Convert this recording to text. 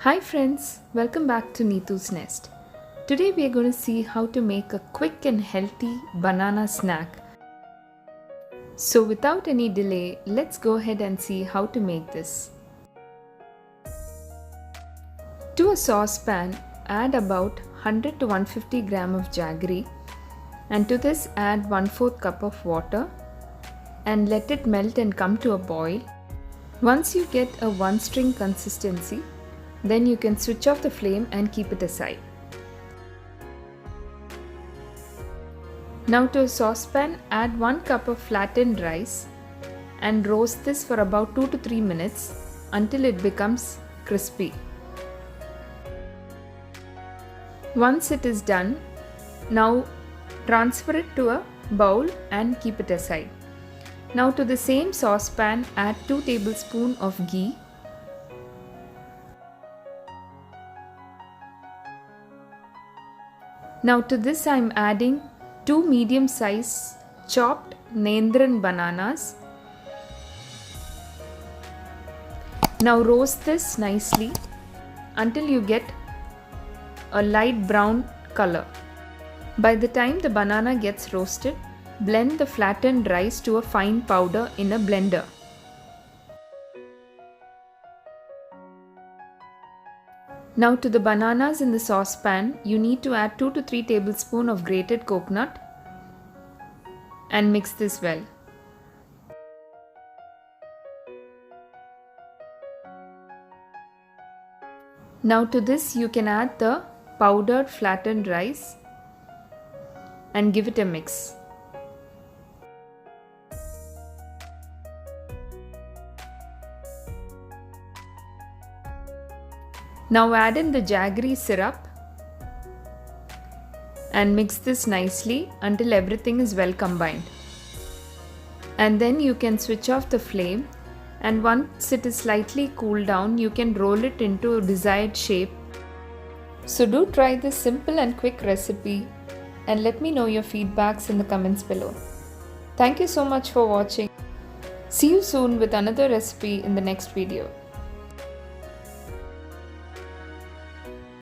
Hi friends, welcome back to Neethu's Nest. Today we are going to see how to make a quick and healthy banana snack. So without any delay, let's go ahead and see how to make this. To a saucepan, add about 100 to 150 gram of jaggery, and to this add 1/4 cup of water and let it melt and come to a boil. Once you get a one string consistency, then you can switch off the flame and keep it aside. Now to a saucepan, add 1 cup of flattened rice and roast this for about 2 to 3 minutes until it becomes crispy. Once it is done, now transfer it to a bowl and keep it aside. Now to the same saucepan, add 2 tablespoons of ghee. Now to this I am adding 2 medium size chopped Neethu bananas. Now roast this nicely until you get a light brown color. By the time the banana gets roasted, blend the flattened rice to a fine powder in a blender. Now to the bananas in the saucepan, you need to add 2 to 3 tablespoons of grated coconut and mix this well. Now to this you can add the powdered flattened rice and give it a mix. Now add in the jaggery syrup and mix this nicely until everything is well combined. And then you can switch off the flame, and once it is slightly cooled down, you can roll it into a desired shape. So do try this simple and quick recipe and let me know your feedbacks in the comments below. Thank you so much for watching. See you soon with another recipe in the next video.